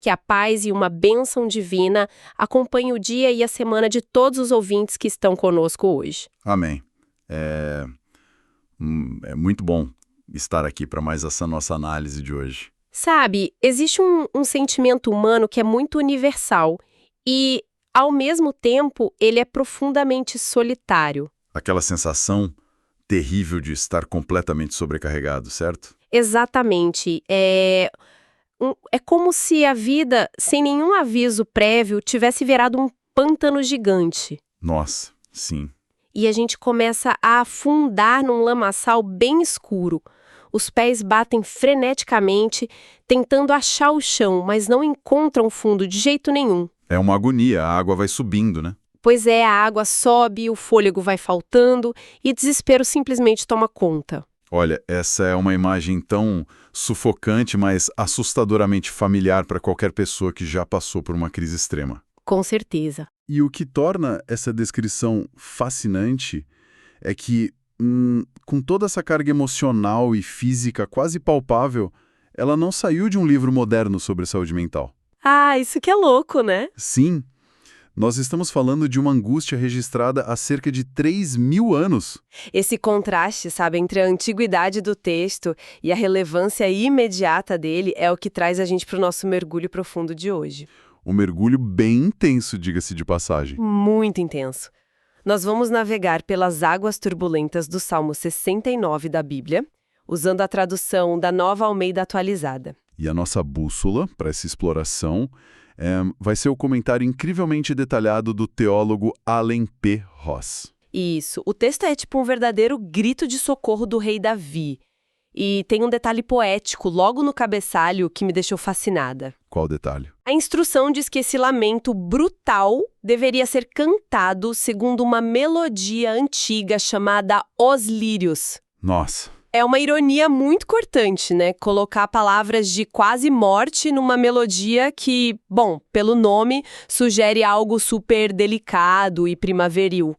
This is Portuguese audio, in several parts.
Que a paz e uma bênção divina acompanhem o dia e a semana de todos os ouvintes que estão conosco hoje. Amém. É muito bom estar aqui para mais essa nossa análise de hoje. Sabe, existe um sentimento humano que é muito universal e, ao mesmo tempo, ele é profundamente solitário. Aquela sensação terrível de estar completamente sobrecarregado, certo? Exatamente. É como se a vida, sem nenhum aviso prévio, tivesse virado um pântano gigante. Nossa, sim. E a gente começa a afundar num lamaçal bem escuro. Os pés batem freneticamente, tentando achar o chão, mas não encontram fundo de jeito nenhum. É uma agonia, a água vai subindo, né? Pois é, a água sobe, o fôlego vai faltando e o desespero simplesmente toma conta. Olha, essa é uma imagem tão sufocante, mas assustadoramente familiar para qualquer pessoa que já passou por uma crise extrema. Com certeza. E o que torna essa descrição fascinante é que, com toda essa carga emocional e física quase palpável, ela não saiu de um livro moderno sobre saúde mental. Ah, isso que é louco, né? Sim, nós estamos falando de uma angústia registrada há cerca de 3.000 anos. Esse contraste, sabe, entre a antiguidade do texto e a relevância imediata dele é o que traz a gente para o nosso mergulho profundo de hoje. Um mergulho bem intenso, diga-se de passagem. Muito intenso. Nós vamos navegar pelas águas turbulentas do Salmo 69 da Bíblia, usando a tradução da Nova Almeida Atualizada. E a nossa bússola para essa exploração vai ser o comentário incrivelmente detalhado do teólogo Allen P. Ross. Isso. O texto é tipo um verdadeiro grito de socorro do rei Davi. E tem um detalhe poético logo no cabeçalho que me deixou fascinada. Qual detalhe? A instrução diz que esse lamento brutal deveria ser cantado segundo uma melodia antiga chamada Os Lírios. Nossa! É uma ironia muito cortante, né? Colocar palavras de quase morte numa melodia que, bom, pelo nome, sugere algo super delicado e primaveril.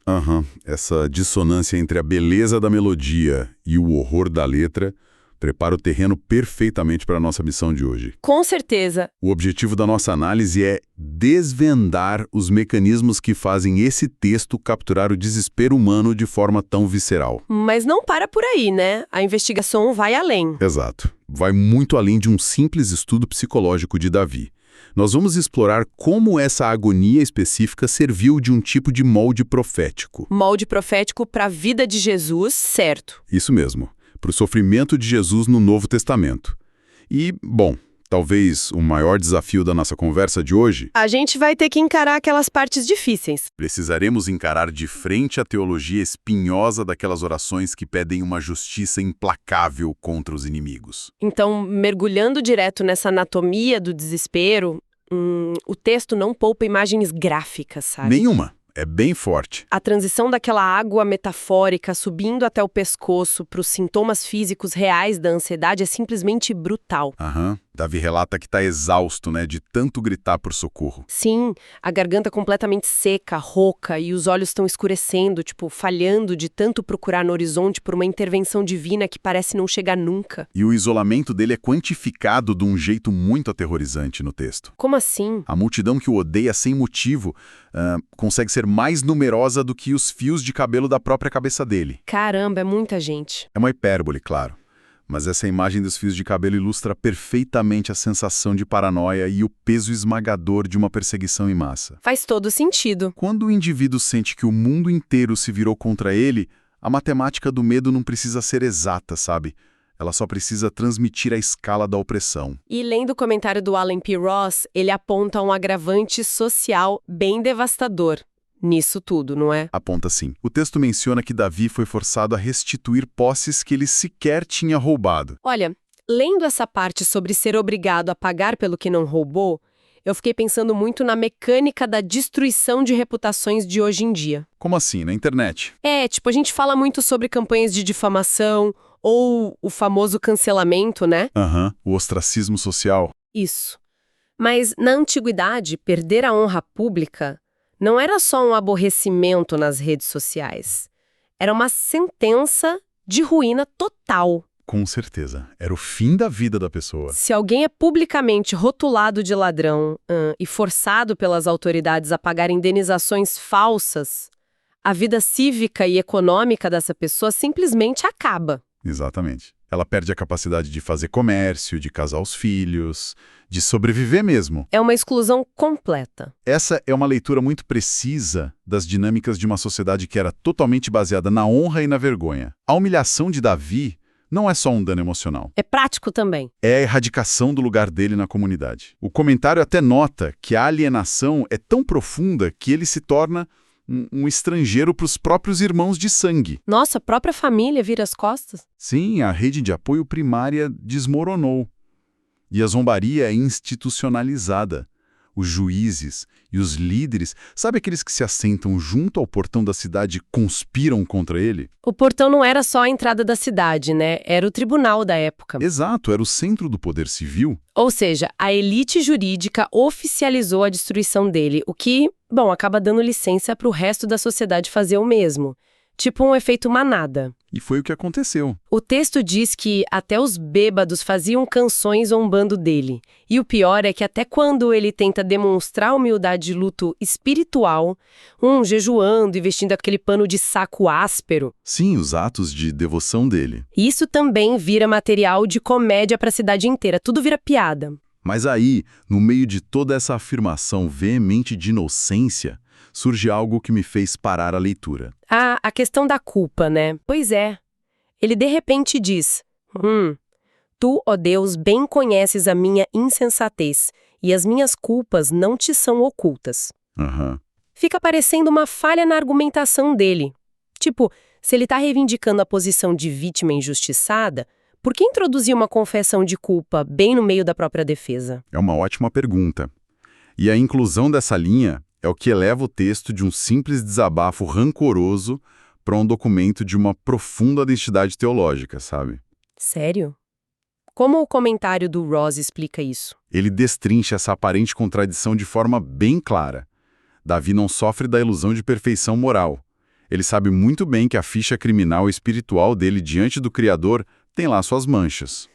Essa dissonância entre a beleza da melodia e o horror da letra prepara o terreno perfeitamente para a nossa missão de hoje. Com certeza. O objetivo da nossa análise é desvendar os mecanismos que fazem esse texto capturar o desespero humano de forma tão visceral. Mas não para por aí, né? A investigação vai além. Exato. Vai muito além de um simples estudo psicológico de Davi. Nós vamos explorar como essa agonia específica serviu de um tipo de molde profético. Molde profético para a vida de Jesus, certo. Isso mesmo. Para o sofrimento de Jesus no Novo Testamento. E, bom, talvez o maior desafio da nossa conversa de hoje... A gente vai ter que encarar aquelas partes difíceis. Precisaremos encarar de frente a teologia espinhosa daquelas orações que pedem uma justiça implacável contra os inimigos. Então, mergulhando direto nessa anatomia do desespero, o texto não poupa imagens gráficas, sabe? Nenhuma. É bem forte. A transição daquela água metafórica subindo até o pescoço para os sintomas físicos reais da ansiedade é simplesmente brutal. Davi relata que está exausto, né, de tanto gritar por socorro. Sim, a garganta completamente seca, rouca e os olhos estão escurecendo, tipo, falhando de tanto procurar no horizonte por uma intervenção divina que parece não chegar nunca. E o isolamento dele é quantificado de um jeito muito aterrorizante no texto. Como assim? A multidão que o odeia sem motivo consegue ser mais numerosa do que os fios de cabelo da própria cabeça dele. Caramba, é muita gente. É uma hipérbole, claro. Mas essa imagem dos fios de cabelo ilustra perfeitamente a sensação de paranoia e o peso esmagador de uma perseguição em massa. Faz todo sentido. Quando o indivíduo sente que o mundo inteiro se virou contra ele, a matemática do medo não precisa ser exata, sabe? Ela só precisa transmitir a escala da opressão. E lendo o comentário do Allen P. Ross, ele aponta um agravante social bem devastador nisso tudo, não é? Aponta sim. O texto menciona que Davi foi forçado a restituir posses que ele sequer tinha roubado. Olha, lendo essa parte sobre ser obrigado a pagar pelo que não roubou, eu fiquei pensando muito na mecânica da destruição de reputações de hoje em dia. Como assim? Na internet? A gente fala muito sobre campanhas de difamação ou o famoso cancelamento, né? O ostracismo social. Isso. Mas na antiguidade, perder a honra pública não era só um aborrecimento nas redes sociais. Era uma sentença de ruína total. Com certeza. Era o fim da vida da pessoa. Se alguém é publicamente rotulado de ladrão, e forçado pelas autoridades a pagar indenizações falsas, a vida cívica e econômica dessa pessoa simplesmente acaba. Exatamente. Ela perde a capacidade de fazer comércio, de casar os filhos, de sobreviver mesmo. É uma exclusão completa. Essa é uma leitura muito precisa das dinâmicas de uma sociedade que era totalmente baseada na honra e na vergonha. A humilhação de Davi não é só um dano emocional. É prático também. É a erradicação do lugar dele na comunidade. O comentário até nota que a alienação é tão profunda que ele se torna um estrangeiro para os próprios irmãos de sangue. Nossa, a própria família vira as costas. Sim, a rede de apoio primária desmoronou. E a zombaria é institucionalizada. Os juízes e os líderes, sabe aqueles que se assentam junto ao portão da cidade e conspiram contra ele? O portão não era só a entrada da cidade, né? Era o tribunal da época. Exato, era o centro do poder civil. Ou seja, a elite jurídica oficializou a destruição dele, o que, bom, acaba dando licença para o resto da sociedade fazer o mesmo. Tipo um efeito manada. E foi o que aconteceu. O texto diz que até os bêbados faziam canções zombando dele. E o pior é que até quando ele tenta demonstrar humildade de luto espiritual, jejuando e vestindo aquele pano de saco áspero. Sim, os atos de devoção dele. Isso também vira material de comédia para a cidade inteira. Tudo vira piada. Mas aí, no meio de toda essa afirmação veemente de inocência, surge algo que me fez parar a leitura. Ah, a questão da culpa, né? Pois é. Ele de repente diz, Tu, ó Deus, bem conheces a minha insensatez, e as minhas culpas não te são ocultas. Fica parecendo uma falha na argumentação dele. Tipo, se ele está reivindicando a posição de vítima injustiçada, por que introduzir uma confessão de culpa bem no meio da própria defesa? É uma ótima pergunta. E a inclusão dessa linha é o que eleva o texto de um simples desabafo rancoroso para um documento de uma profunda identidade teológica, sabe? Sério? Como o comentário do Ross explica isso? Ele destrincha essa aparente contradição de forma bem clara. Davi não sofre da ilusão de perfeição moral. Ele sabe muito bem que a ficha criminal e espiritual dele diante do Criador tem lá suas manchas.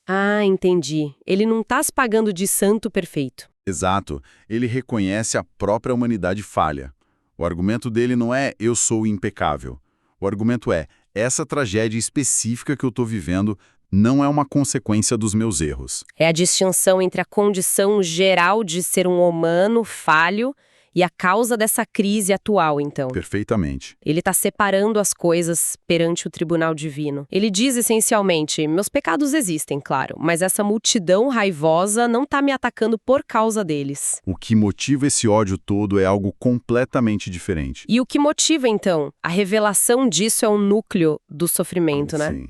Ah, entendi. Ele não está se pagando de santo perfeito. Exato. Ele reconhece a própria humanidade falha. O argumento dele não é eu sou impecável. O argumento é essa tragédia específica que eu estou vivendo não é uma consequência dos meus erros. É a distinção entre a condição geral de ser um humano falho e a causa dessa crise atual, então. Perfeitamente. Ele está separando as coisas perante o tribunal divino. Ele diz essencialmente, meus pecados existem, claro, mas essa multidão raivosa não está me atacando por causa deles. O que motiva esse ódio todo é algo completamente diferente. E o que motiva, então? A revelação disso é o núcleo do sofrimento, né? Sim.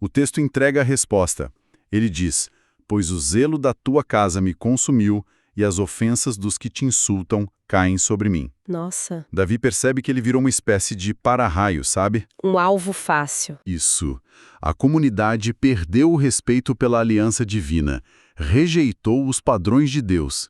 O texto entrega a resposta. Ele diz, pois o zelo da tua casa me consumiu e as ofensas dos que te insultam caem sobre mim. Nossa. Davi percebe que ele virou uma espécie de para-raio, sabe? Um alvo fácil. Isso. A comunidade perdeu o respeito pela aliança divina, rejeitou os padrões de Deus.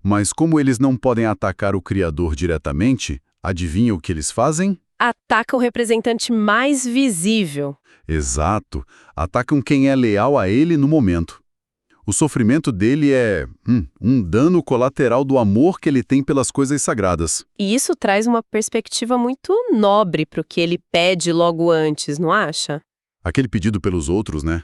Mas como eles não podem atacar o Criador diretamente, adivinha o que eles fazem? Ataca o representante mais visível. Exato. Atacam quem é leal a ele no momento. O sofrimento dele é um dano colateral do amor que ele tem pelas coisas sagradas. E isso traz uma perspectiva muito nobre para o que ele pede logo antes, não acha? Aquele pedido pelos outros, né?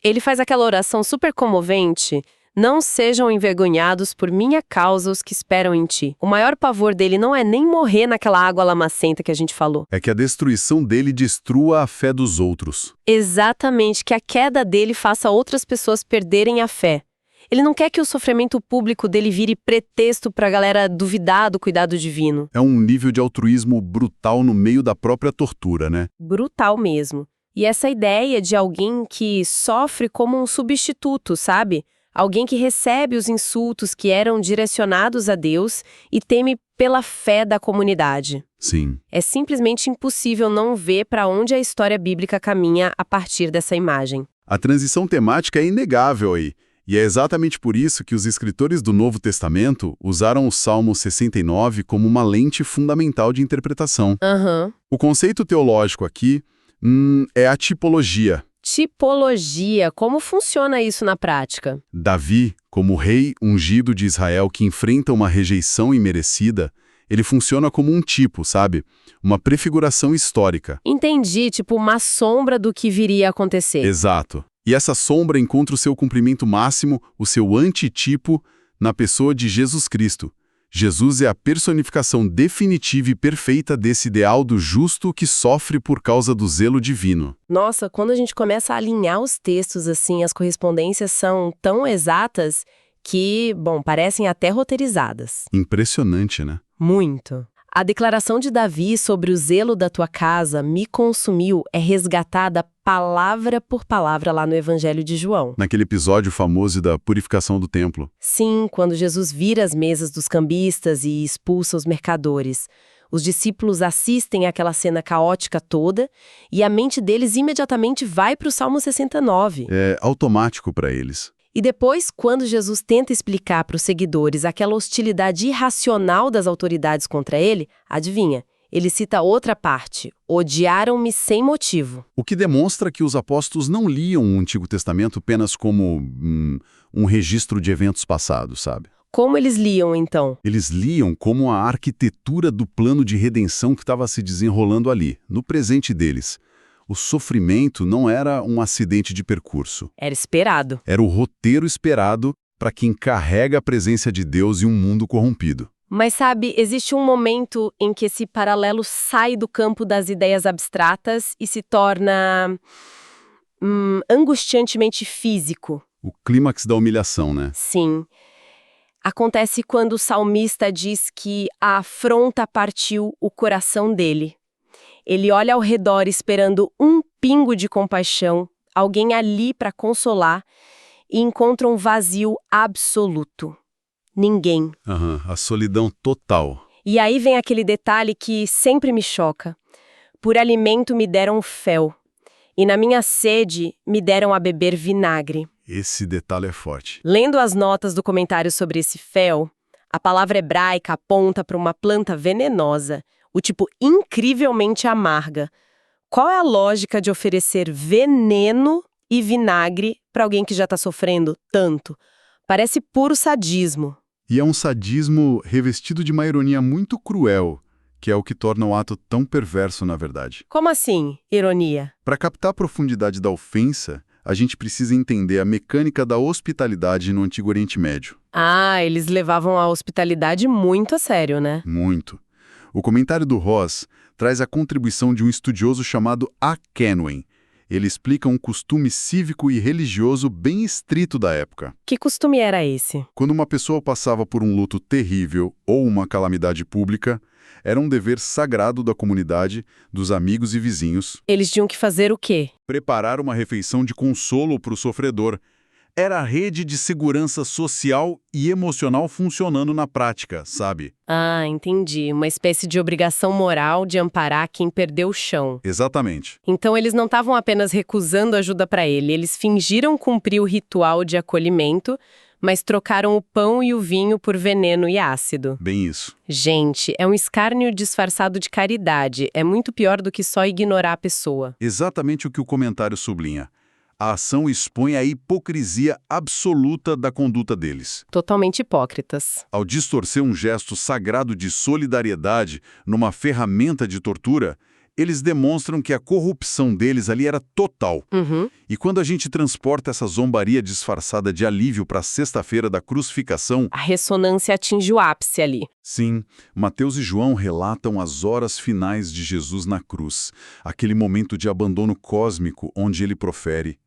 Ele faz aquela oração super comovente. Não sejam envergonhados por minha causa os que esperam em ti. O maior pavor dele não é nem morrer naquela água lamacenta que a gente falou. É que a destruição dele destrua a fé dos outros. Exatamente, que a queda dele faça outras pessoas perderem a fé. Ele não quer que o sofrimento público dele vire pretexto para a galera duvidar do cuidado divino. É um nível de altruísmo brutal no meio da própria tortura, né? Brutal mesmo. E essa ideia de alguém que sofre como um substituto, sabe? Alguém que recebe os insultos que eram direcionados a Deus e teme pela fé da comunidade. Sim. É simplesmente impossível não ver para onde a história bíblica caminha a partir dessa imagem. A transição temática é inegável aí. E é exatamente por isso que os escritores do Novo Testamento usaram o Salmo 69 como uma lente fundamental de interpretação. O conceito teológico aqui é a tipologia. Tipologia, como funciona isso na prática? Davi, como rei ungido de Israel que enfrenta uma rejeição imerecida, ele funciona como um tipo, sabe? Uma prefiguração histórica. Entendi, tipo uma sombra do que viria a acontecer. Exato. E essa sombra encontra o seu cumprimento máximo, o seu antitipo, na pessoa de Jesus Cristo. Jesus é a personificação definitiva e perfeita desse ideal do justo que sofre por causa do zelo divino. Nossa, quando a gente começa a alinhar os textos assim, as correspondências são tão exatas que, bom, parecem até roteirizadas. Impressionante, né? Muito. A declaração de Davi sobre o zelo da tua casa me consumiu é resgatada palavra por palavra lá no Evangelho de João. Naquele episódio famoso da purificação do templo. Sim, quando Jesus vira as mesas dos cambistas e expulsa os mercadores. Os discípulos assistem àquela cena caótica toda e a mente deles imediatamente vai para o Salmo 69. É automático para eles. E depois, quando Jesus tenta explicar para os seguidores aquela hostilidade irracional das autoridades contra ele, adivinha? Ele cita outra parte: odiaram-me sem motivo. O que demonstra que os apóstolos não liam o Antigo Testamento apenas como um registro de eventos passados, sabe? Como eles liam, então? Eles liam como a arquitetura do plano de redenção que estava se desenrolando ali, no presente deles. O sofrimento não era um acidente de percurso. Era esperado. Era o roteiro esperado para quem carrega a presença de Deus em um mundo corrompido. Mas sabe, existe um momento em que esse paralelo sai do campo das ideias abstratas e se torna angustiantemente físico. O clímax da humilhação, né? Sim. Acontece quando o salmista diz que a afronta partiu o coração dele. Ele olha ao redor esperando um pingo de compaixão, alguém ali para consolar, e encontra um vazio absoluto. Ninguém. A solidão total. E aí vem aquele detalhe que sempre me choca. Por alimento me deram fel, e na minha sede me deram a beber vinagre. Esse detalhe é forte. Lendo as notas do comentário sobre esse fel, a palavra hebraica aponta para uma planta venenosa, o tipo incrivelmente amarga. Qual é a lógica de oferecer veneno e vinagre para alguém que já está sofrendo tanto? Parece puro sadismo. E é um sadismo revestido de uma ironia muito cruel, que é o que torna o ato tão perverso, na verdade. Como assim, ironia? Para captar a profundidade da ofensa, a gente precisa entender a mecânica da hospitalidade no Antigo Oriente Médio. Ah, eles levavam a hospitalidade muito a sério, né? Muito. O comentário do Ross traz a contribuição de um estudioso chamado A. Kenwen. Ele explica um costume cívico e religioso bem estrito da época. Que costume era esse? Quando uma pessoa passava por um luto terrível ou uma calamidade pública, era um dever sagrado da comunidade, dos amigos e vizinhos. Eles tinham que fazer o quê? Preparar uma refeição de consolo para o sofredor. Era a rede de segurança social e emocional funcionando na prática, sabe? Ah, entendi. Uma espécie de obrigação moral de amparar quem perdeu o chão. Exatamente. Então eles não estavam apenas recusando ajuda para ele, eles fingiram cumprir o ritual de acolhimento, mas trocaram o pão e o vinho por veneno e ácido. Bem isso. Gente, é um escárnio disfarçado de caridade. É muito pior do que só ignorar a pessoa. Exatamente o que o comentário sublinha. A ação expõe a hipocrisia absoluta da conduta deles. Totalmente hipócritas. Ao distorcer um gesto sagrado de solidariedade numa ferramenta de tortura, eles demonstram que a corrupção deles ali era total. E quando a gente transporta essa zombaria disfarçada de alívio para a sexta-feira da crucificação... A ressonância atinge o ápice ali. Sim, Mateus e João relatam as horas finais de Jesus na cruz, aquele momento de abandono cósmico onde ele profere: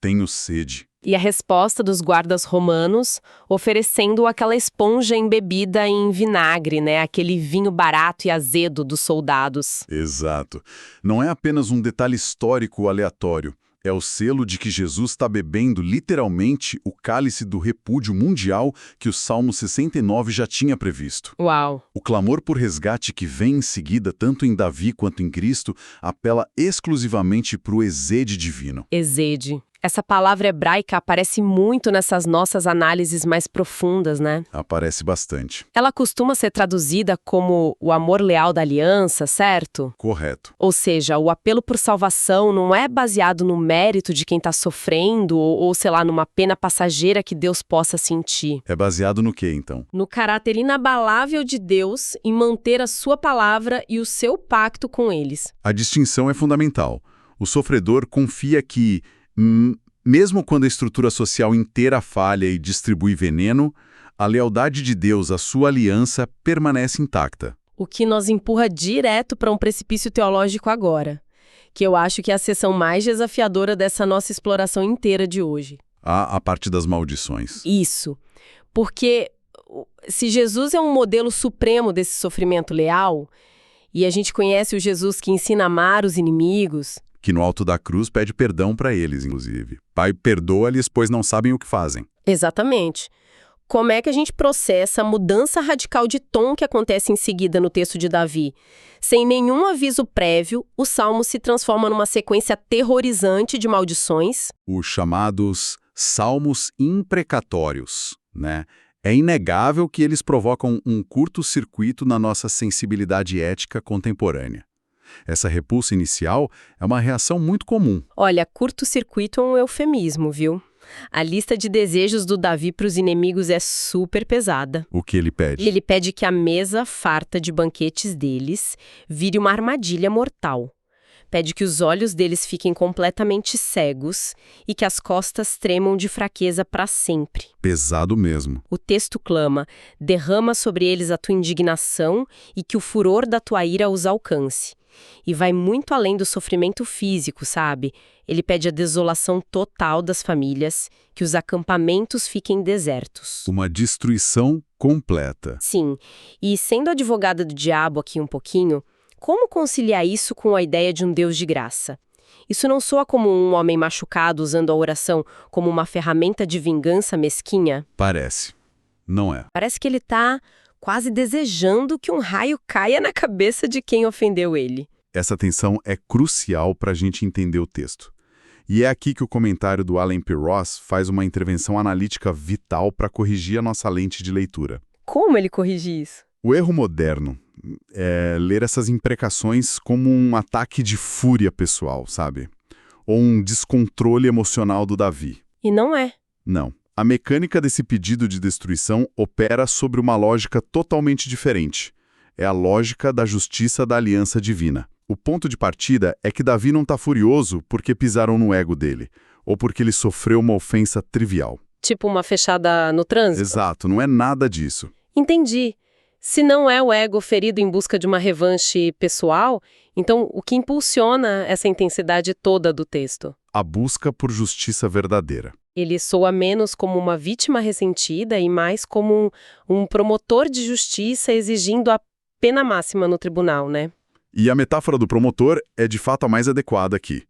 tenho sede. E a resposta dos guardas romanos, oferecendo aquela esponja embebida em vinagre, né? Aquele vinho barato e azedo dos soldados. Exato. Não é apenas um detalhe histórico aleatório. É o selo de que Jesus está bebendo literalmente o cálice do repúdio mundial que o Salmo 69 já tinha previsto. Uau! O clamor por resgate que vem em seguida, tanto em Davi quanto em Cristo, apela exclusivamente para o exede divino. Exede. Essa palavra hebraica aparece muito nessas nossas análises mais profundas, né? Aparece bastante. Ela costuma ser traduzida como o amor leal da aliança, certo? Correto. Ou seja, o apelo por salvação não é baseado no mérito de quem está sofrendo ou, sei lá, numa pena passageira que Deus possa sentir. É baseado no quê, então? No caráter inabalável de Deus em manter a sua palavra e o seu pacto com eles. A distinção é fundamental. O sofredor confia que, mesmo quando a estrutura social inteira falha e distribui veneno, a lealdade de Deus à sua aliança permanece intacta. O que nos empurra direto para um precipício teológico agora, que eu acho que é a seção mais desafiadora dessa nossa exploração inteira de hoje. A parte das maldições. Isso. Porque se Jesus é um modelo supremo desse sofrimento leal, e a gente conhece o Jesus que ensina a amar os inimigos, Que no alto da cruz pede perdão para eles, inclusive. Pai, perdoa-lhes, pois não sabem o que fazem. exatamente. Como é que a gente processa a mudança radical de tom que acontece em seguida no texto de Davi? Sem nenhum aviso prévio, o salmo se transforma numa sequência aterrorizante de maldições. Os chamados salmos imprecatórios, né? É inegável que eles provocam um curto-circuito na nossa sensibilidade ética contemporânea. Essa repulsa inicial é uma reação muito comum. Olha, curto-circuito é um eufemismo, viu? A lista de desejos do Davi para os inimigos é super pesada. O que ele pede? Ele pede que a mesa farta de banquetes deles vire uma armadilha mortal. Pede que os olhos deles fiquem completamente cegos e que as costas tremam de fraqueza para sempre. Pesado mesmo. O texto clama: derrama sobre eles a tua indignação e que o furor da tua ira os alcance. E vai muito além do sofrimento físico, sabe? Ele pede a desolação total das famílias, que os acampamentos fiquem desertos. Uma destruição completa. Sim, e sendo advogada do diabo aqui um pouquinho, como conciliar isso com a ideia de um Deus de graça? Isso não soa como um homem machucado usando a oração como uma ferramenta de vingança mesquinha? Parece. Não é. Parece que ele está quase desejando que um raio caia na cabeça de quem ofendeu ele. Essa tensão é crucial para a gente entender o texto. E é aqui que o comentário do Allen P. Ross faz uma intervenção analítica vital para corrigir a nossa lente de leitura. Como ele corrige isso? O erro moderno é ler essas imprecações como um ataque de fúria pessoal, sabe? Ou um descontrole emocional do Davi. E não é. Não. A mecânica desse pedido de destruição opera sobre uma lógica totalmente diferente. É a lógica da justiça da aliança divina. O ponto de partida é que Davi não está furioso porque pisaram no ego dele, ou porque ele sofreu uma ofensa trivial. Tipo uma fechada no trânsito? Exato, não é nada disso. Entendi. Se não é o ego ferido em busca de uma revanche pessoal, então o que impulsiona essa intensidade toda do texto? A busca por justiça verdadeira. Ele soa menos como uma vítima ressentida e mais como um promotor de justiça exigindo a pena máxima no tribunal, né? E a metáfora do promotor é de fato a mais adequada aqui.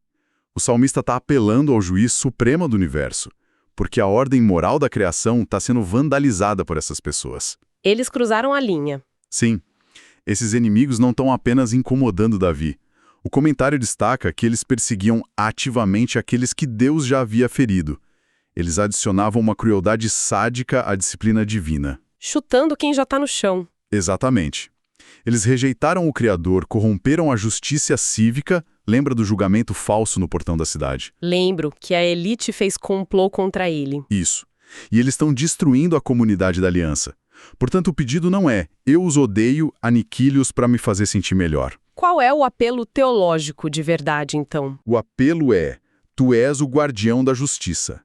O salmista está apelando ao juiz supremo do universo, porque a ordem moral da criação está sendo vandalizada por essas pessoas. Eles cruzaram a linha. Sim, esses inimigos não estão apenas incomodando Davi. O comentário destaca que eles perseguiam ativamente aqueles que Deus já havia ferido. Eles adicionavam uma crueldade sádica à disciplina divina. Chutando quem já está no chão. Exatamente. Eles rejeitaram o Criador, corromperam a justiça cívica, lembra do julgamento falso no portão da cidade? Lembro que a elite fez complô contra ele. Isso. E eles estão destruindo a comunidade da aliança. Portanto, o pedido não é, eu os odeio, aniquile-os para me fazer sentir melhor. Qual é o apelo teológico de verdade, então? O apelo é, tu és o guardião da justiça.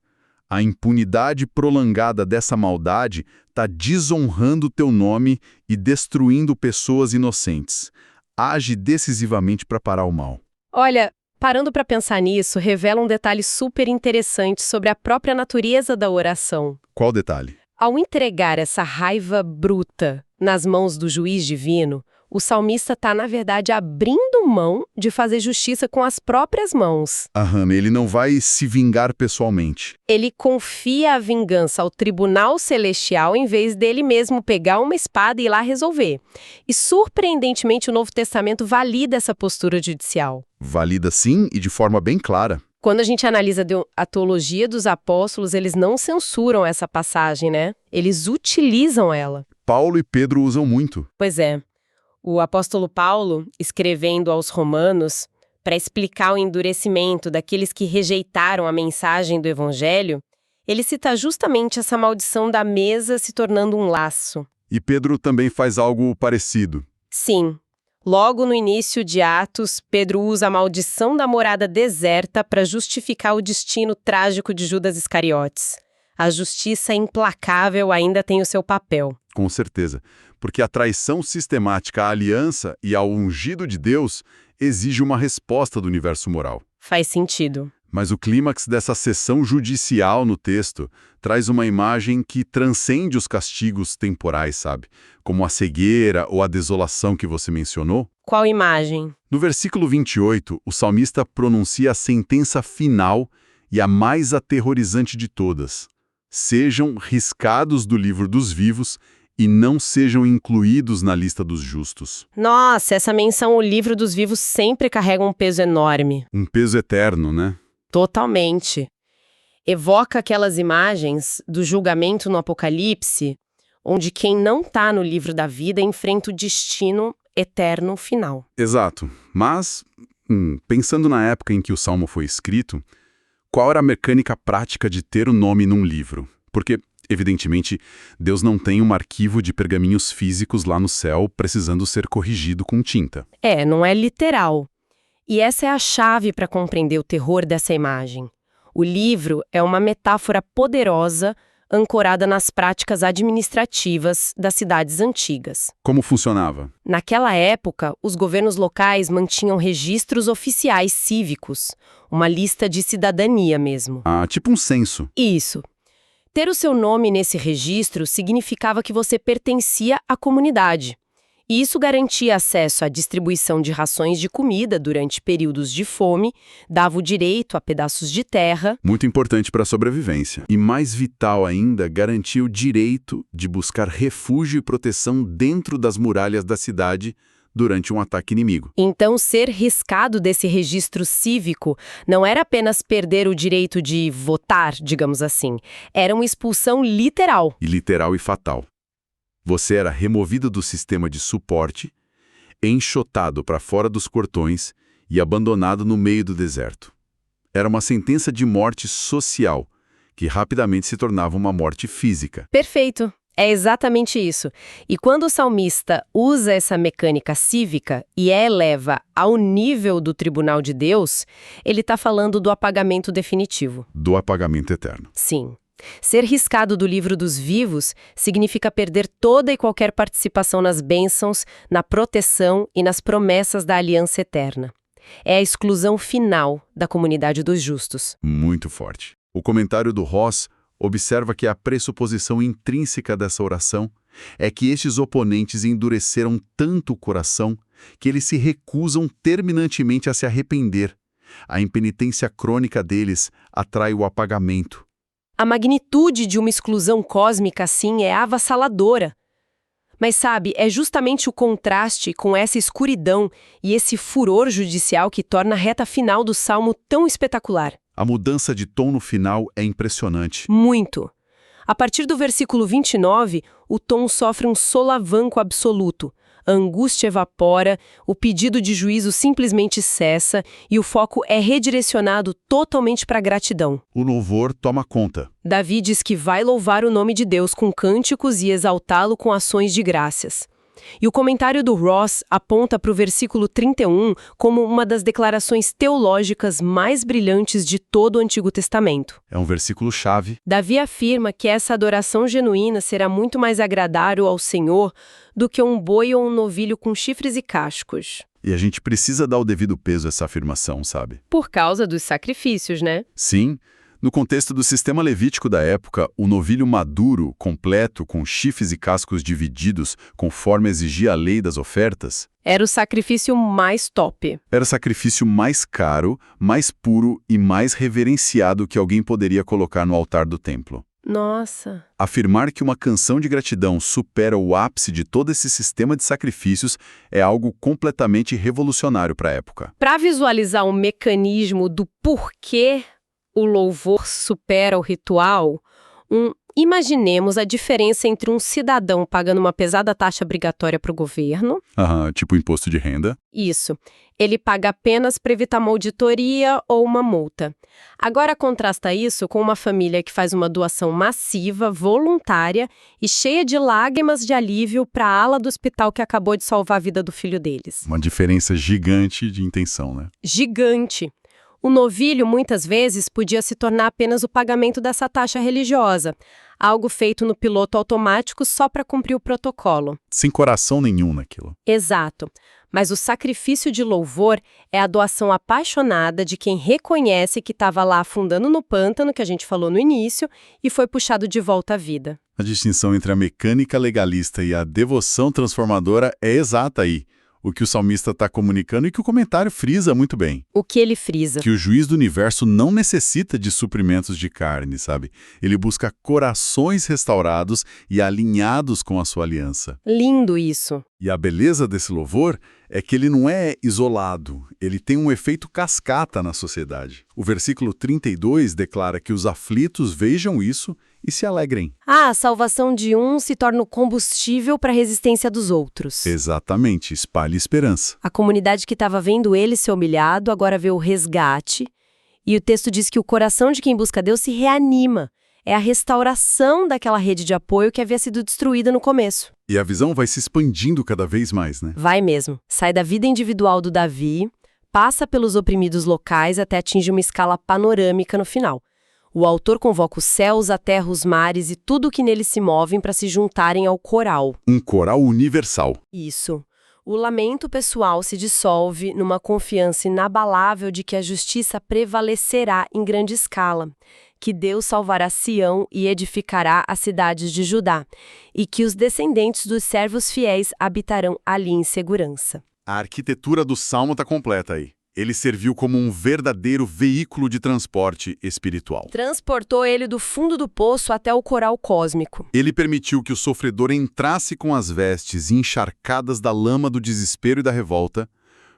A impunidade prolongada dessa maldade está desonrando teu nome e destruindo pessoas inocentes. Age decisivamente para parar o mal. Olha, parando para pensar nisso, revela um detalhe super interessante sobre a própria natureza da oração. Qual detalhe? Ao entregar essa raiva bruta nas mãos do juiz divino, o salmista está, na verdade, abrindo mão de fazer justiça com as próprias mãos. Aham, ele não vai se vingar pessoalmente. Ele confia a vingança ao tribunal celestial em vez dele mesmo pegar uma espada e ir lá resolver. E, surpreendentemente, o Novo Testamento valida essa postura judicial. Valida sim e de forma bem clara. Quando a gente analisa a teologia dos apóstolos, eles não censuram essa passagem, né? Eles utilizam ela. Paulo e Pedro usam muito. Pois é. O apóstolo Paulo, escrevendo aos Romanos, para explicar o endurecimento daqueles que rejeitaram a mensagem do evangelho, ele cita justamente essa maldição da mesa se tornando um laço. E Pedro também faz algo parecido. Sim. Logo no início de Atos, Pedro usa a maldição da morada deserta para justificar o destino trágico de Judas Iscariotes. A justiça implacável ainda tem o seu papel. Com certeza, porque a traição sistemática à aliança e ao ungido de Deus exige uma resposta do universo moral. Faz sentido. Mas o clímax dessa sessão judicial no texto traz uma imagem que transcende os castigos temporais, sabe? Como a cegueira ou a desolação que você mencionou. Qual imagem? No versículo 28, o salmista pronuncia a sentença final e a mais aterrorizante de todas. Sejam riscados do livro dos vivos e não sejam incluídos na lista dos justos. Nossa, essa menção ao livro dos vivos sempre carrega um peso enorme. Um peso eterno, né? Totalmente. Evoca aquelas imagens do julgamento no Apocalipse, onde quem não está no livro da vida enfrenta o destino eterno final. Exato. Mas, pensando na época em que o Salmo foi escrito, qual era a mecânica prática de ter o nome num livro? Porque, evidentemente, Deus não tem um arquivo de pergaminhos físicos lá no céu precisando ser corrigido com tinta. Não é literal. E essa é a chave para compreender o terror dessa imagem. O livro é uma metáfora poderosa ancorada nas práticas administrativas das cidades antigas. Como funcionava? Naquela época, os governos locais mantinham registros oficiais cívicos, uma lista de cidadania mesmo. Tipo um censo. Isso. Ter o seu nome nesse registro significava que você pertencia à comunidade. E isso garantia acesso à distribuição de rações de comida durante períodos de fome, dava o direito a pedaços de terra. Muito importante para a sobrevivência. E mais vital ainda, garantia o direito de buscar refúgio e proteção dentro das muralhas da cidade durante um ataque inimigo. Então, ser riscado desse registro cívico não era apenas perder o direito de votar, digamos assim. Era uma expulsão literal. E literal e fatal. Você era removido do sistema de suporte, enxotado para fora dos portões e abandonado no meio do deserto. Era uma sentença de morte social, que rapidamente se tornava uma morte física. Perfeito. É exatamente isso. E quando o salmista usa essa mecânica cívica e a eleva ao nível do tribunal de Deus, ele está falando do apagamento definitivo. Do apagamento eterno. Sim. Ser riscado do livro dos vivos significa perder toda e qualquer participação nas bênçãos, na proteção e nas promessas da aliança eterna. É a exclusão final da comunidade dos justos. Muito forte. O comentário do Ross observa que a pressuposição intrínseca dessa oração é que estes oponentes endureceram tanto o coração que eles se recusam terminantemente a se arrepender. A impenitência crônica deles atrai o apagamento. A magnitude de uma exclusão cósmica assim é avassaladora. Mas sabe, é justamente o contraste com essa escuridão e esse furor judicial que torna a reta final do Salmo tão espetacular. A mudança de tom no final é impressionante. Muito. A partir do versículo 29, o tom sofre um solavanco absoluto. A angústia evapora, o pedido de juízo simplesmente cessa e o foco é redirecionado totalmente para a gratidão. O louvor toma conta. Davi diz que vai louvar o nome de Deus com cânticos e exaltá-lo com ações de graças. E o comentário do Ross aponta para o versículo 31 como uma das declarações teológicas mais brilhantes de todo o Antigo Testamento. É um versículo-chave. Davi afirma que essa adoração genuína será muito mais agradável ao Senhor do que um boi ou um novilho com chifres e cascos. E a gente precisa dar o devido peso a essa afirmação, sabe? Por causa dos sacrifícios, né? Sim. No contexto do sistema levítico da época, o novilho maduro, completo, com chifres e cascos divididos, conforme exigia a lei das ofertas, era o sacrifício mais top. Era o sacrifício mais caro, mais puro e mais reverenciado que alguém poderia colocar no altar do templo. Nossa! Afirmar que uma canção de gratidão supera o ápice de todo esse sistema de sacrifícios é algo completamente revolucionário para a época. Para visualizar o mecanismo do porquê o louvor supera o ritual, imaginemos a diferença entre um cidadão pagando uma pesada taxa obrigatória para o governo. Tipo imposto de renda. Isso. Ele paga apenas para evitar uma auditoria ou uma multa. Agora contrasta isso com uma família que faz uma doação massiva, voluntária e cheia de lágrimas de alívio para a ala do hospital que acabou de salvar a vida do filho deles. Uma diferença gigante de intenção, né? Gigante. O novilho, muitas vezes, podia se tornar apenas o pagamento dessa taxa religiosa, algo feito no piloto automático só para cumprir o protocolo. Sem coração nenhum naquilo. Exato. Mas o sacrifício de louvor é a doação apaixonada de quem reconhece que estava lá afundando no pântano, que a gente falou no início, e foi puxado de volta à vida. A distinção entre a mecânica legalista e a devoção transformadora é exata aí. O que o salmista está comunicando e que o comentário frisa muito bem. O que ele frisa? Que o juiz do universo não necessita de suprimentos de carne, sabe? Ele busca corações restaurados e alinhados com a sua aliança. Lindo isso. E a beleza desse louvor é que ele não é isolado, ele tem um efeito cascata na sociedade. O versículo 32 declara que os aflitos vejam isso e se alegrem. A salvação de um se torna o combustível para a resistência dos outros. Exatamente, espalhe esperança. A comunidade que estava vendo ele ser humilhado agora vê o resgate, e o texto diz que o coração de quem busca Deus se reanima. É a restauração daquela rede de apoio que havia sido destruída no começo. E a visão vai se expandindo cada vez mais, né? Vai mesmo. Sai da vida individual do Davi, passa pelos oprimidos locais até atingir uma escala panorâmica no final. O autor convoca os céus, a terra, os mares e tudo o que neles se movem para se juntarem ao coral. Um coral universal. Isso. O lamento pessoal se dissolve numa confiança inabalável de que a justiça prevalecerá em grande escala, que Deus salvará Sião e edificará as cidades de Judá, e que os descendentes dos servos fiéis habitarão ali em segurança. A arquitetura do Salmo está completa aí. Ele serviu como um verdadeiro veículo de transporte espiritual. Transportou ele do fundo do poço até o coral cósmico. Ele permitiu que o sofredor entrasse com as vestes encharcadas da lama do desespero e da revolta,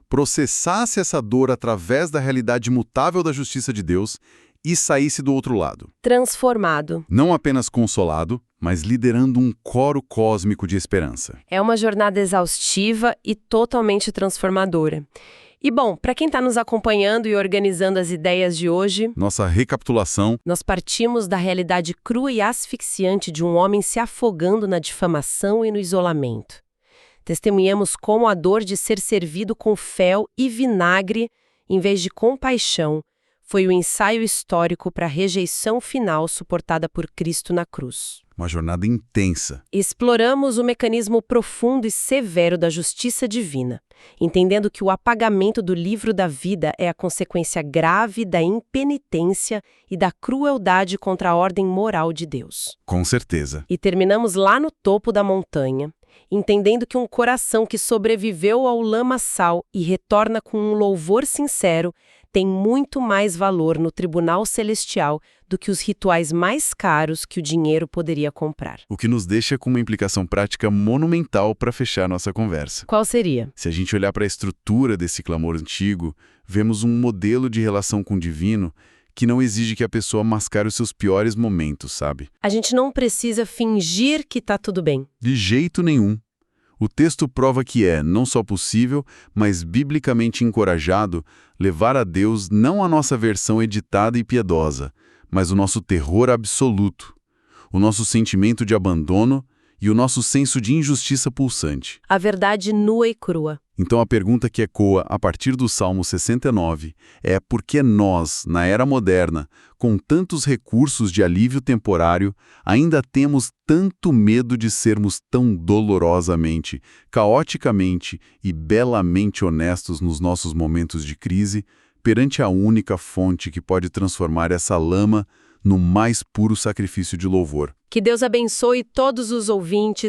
processasse essa dor através da realidade imutável da justiça de Deus e saísse do outro lado. Transformado. Não apenas consolado, mas liderando um coro cósmico de esperança. É uma jornada exaustiva e totalmente transformadora. E bom, para quem está nos acompanhando e organizando as ideias de hoje, nossa recapitulação, nós partimos da realidade crua e asfixiante de um homem se afogando na difamação e no isolamento. Testemunhamos como a dor de ser servido com fel e vinagre, em vez de compaixão, foi o ensaio histórico para a rejeição final suportada por Cristo na cruz. Uma jornada intensa. Exploramos o mecanismo profundo e severo da justiça divina, entendendo que o apagamento do livro da vida é a consequência grave da impenitência e da crueldade contra a ordem moral de Deus. Com certeza. E terminamos lá no topo da montanha, entendendo que um coração que sobreviveu ao lamaçal e retorna com um louvor sincero tem muito mais valor no tribunal celestial do que os rituais mais caros que o dinheiro poderia comprar. O que nos deixa com uma implicação prática monumental para fechar nossa conversa. Qual seria? Se a gente olhar para a estrutura desse clamor antigo, vemos um modelo de relação com o divino que não exige que a pessoa mascare os seus piores momentos, sabe? A gente não precisa fingir que tá tudo bem. De jeito nenhum. O texto prova que é, não só possível, mas biblicamente encorajado, levar a Deus não a nossa versão editada e piedosa, mas o nosso terror absoluto, o nosso sentimento de abandono e o nosso senso de injustiça pulsante. A verdade nua e crua. Então a pergunta que ecoa a partir do Salmo 69 é por que nós, na era moderna, com tantos recursos de alívio temporário, ainda temos tanto medo de sermos tão dolorosamente, caoticamente e belamente honestos nos nossos momentos de crise, perante a única fonte que pode transformar essa lama no mais puro sacrifício de louvor. Que Deus abençoe todos os ouvintes,